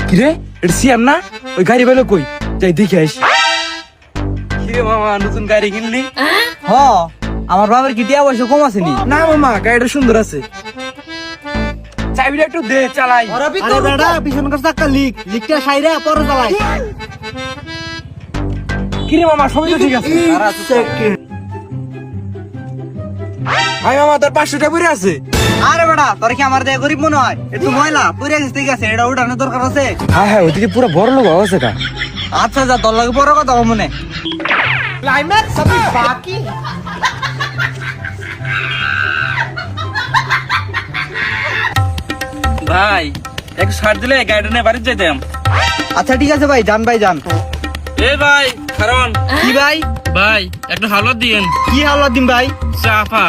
কিরে এটা সিয়াম না? ওই গাড়ি বেলো কই, যাই দেখে আসি। কিরে মামা নতুন গাড়ি কিনলি? হ, আমার বাবার কি টিয়া পয়সা কম আছে নি? না মামা গাড়িটা সুন্দর আছে, চাবিটা একটু দে চালাই। আরে বেটা পিছনকার চাক্কা লিকটা সাইরা পরে চালাই। কিরে মামা সবই তো ঠিক আছে। ভাই মামা তোর 500 টাকা পড়ে আছে। আরে বেটা তোর কি আমার দেয়া গরিব মনে হয়? একটু ময়লা পরে গেছে, ঠিক আছে, এটা উঠানোর দরকার আছে। হ্যাঁ হ্যাঁ ওইদিকে পুরো বড় লোক আছে কা। আচ্ছা যা, তোর লাগে পরে কথা মনে। ক্লাইম্যাক্স সবই বাকি। ভাই একটু ছাড় দিলে গাড়িটা নিয়ে বাড়ি যেতাম। আচ্ছা ঠিক আছে ভাই, যান ভাই যান। এ ভাই কারণ কি ভাই? ভাই একটু হাওলাত দিয়েন। কি হাওলাত দিন ভাই? চাপা